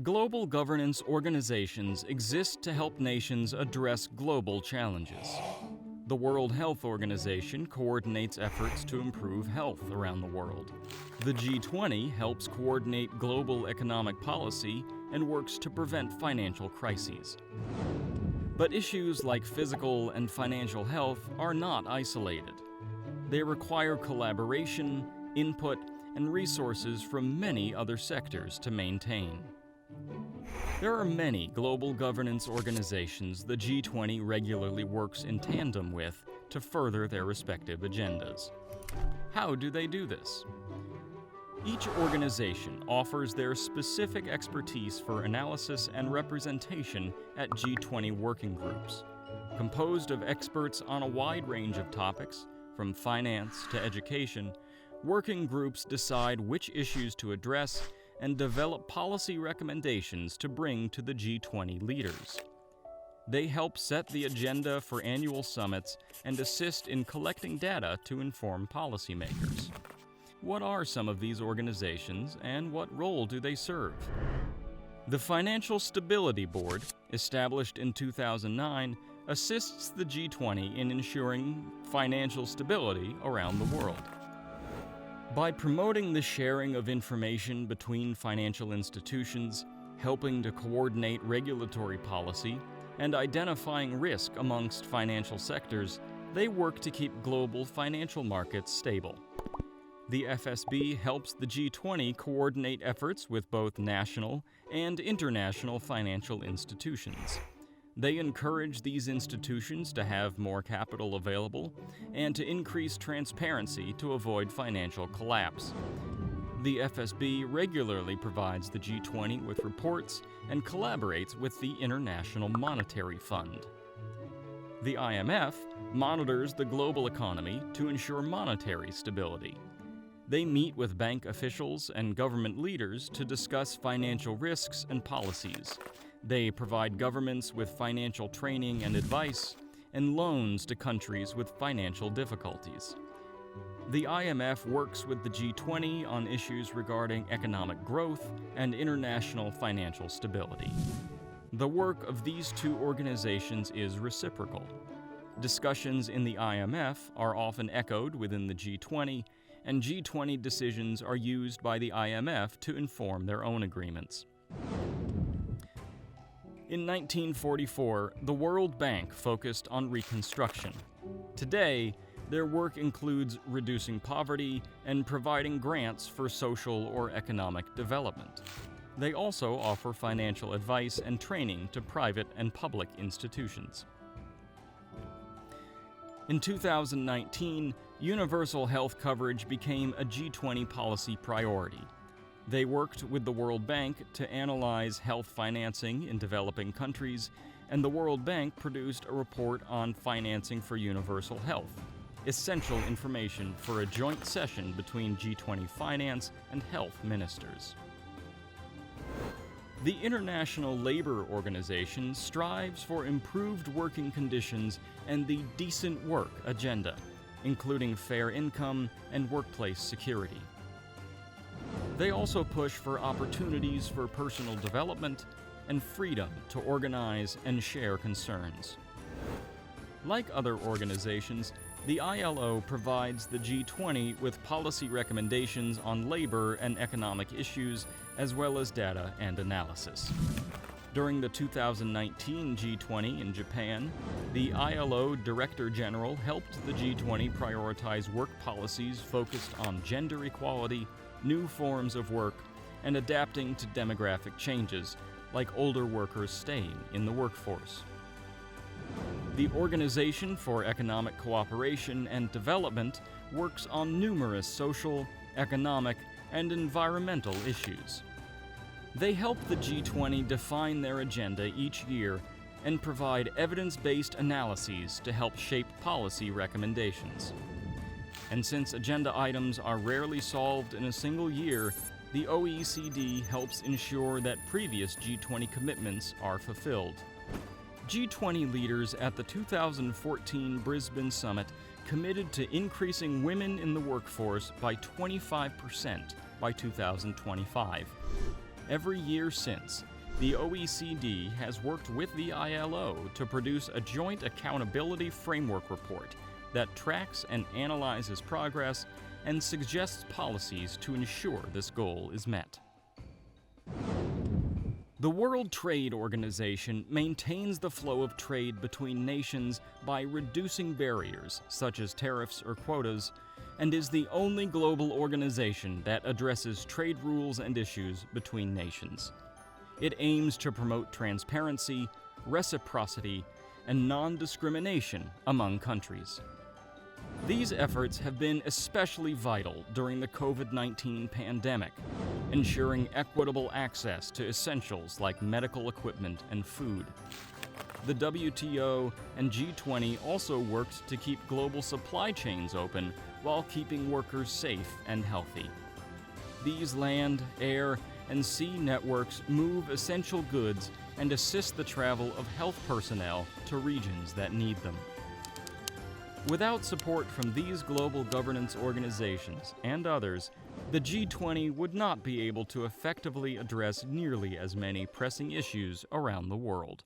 Global governance organizations exist to help nations address global challenges. The World Health Organization coordinates efforts to improve health around the world. The G20 helps coordinate global economic policy and works to prevent financial crises. But issues like physical and financial health are not isolated. They require collaboration, input, and resources from many other sectors to maintain. There are many global governance organizations the G20 regularly works in tandem with to further their respective agendas. How do they do this? Each organization offers their specific expertise for analysis and representation at G20 working groups. Composed of experts on a wide range of topics, from finance to education, working groups decide which issues to address and develop policy recommendations to bring to the G20 leaders. They help set the agenda for annual summits and assist in collecting data to inform policymakers. What are some of these organizations and what role do they serve? The Financial Stability Board, established in 2009, assists the G20 in ensuring financial stability around the world. By promoting the sharing of information between financial institutions, helping to coordinate regulatory policy, and identifying risk amongst financial sectors, they work to keep global financial markets stable. The FSB helps the G20 coordinate efforts with both national and international financial institutions. They encourage these institutions to have more capital available and to increase transparency to avoid financial collapse. The FSB regularly provides the G20 with reports and collaborates with the International Monetary Fund. The IMF monitors the global economy to ensure monetary stability. They meet with bank officials and government leaders to discuss financial risks and policies. They provide governments with financial training and advice, and loans to countries with financial difficulties. The IMF works with the G20 on issues regarding economic growth and international financial stability. The work of these two organizations is reciprocal. Discussions in the IMF are often echoed within the G20, and G20 decisions are used by the IMF to inform their own agreements. In 1944, the World Bank focused on reconstruction. Today, their work includes reducing poverty and providing grants for social or economic development. They also offer financial advice and training to private and public institutions. In 2019, universal health coverage became a G20 policy priority. They worked with the World Bank to analyze health financing in developing countries, and the World Bank produced a report on financing for universal health, essential information for a joint session between G20 finance and health ministers. The International Labor Organization strives for improved working conditions and the decent work agenda, including fair income and workplace security. They also push for opportunities for personal development and freedom to organize and share concerns. Like other organizations, the ILO provides the G20 with policy recommendations on labor and economic issues, as well as data and analysis. During the 2019 G20 in Japan, the ILO Director General helped the G20 prioritize work policies focused on gender equality, new forms of work, and adapting to demographic changes, like older workers staying in the workforce. The Organization for Economic Cooperation and Development works on numerous social, economic, and environmental issues. They help the G20 define their agenda each year and provide evidence-based analyses to help shape policy recommendations. And since agenda items are rarely solved in a single year, the OECD helps ensure that previous G20 commitments are fulfilled. G20 leaders at the 2014 Brisbane Summit committed to increasing women in the workforce by 25% by 2025. Every year since, the OECD has worked with the ILO to produce a joint accountability framework report that tracks and analyzes progress and suggests policies to ensure this goal is met. The World Trade Organization maintains the flow of trade between nations by reducing barriers, such as tariffs or quotas, and is the only global organization that addresses trade rules and issues between nations. It aims to promote transparency, reciprocity, and non-discrimination among countries. These efforts have been especially vital during the COVID-19 pandemic, ensuring equitable access to essentials like medical equipment and food. The WTO and G20 also worked to keep global supply chains open while keeping workers safe and healthy. These land, air, and sea networks move essential goods and assist the travel of health personnel to regions that need them. Without support from these global governance organizations and others, the G20 would not be able to effectively address nearly as many pressing issues around the world.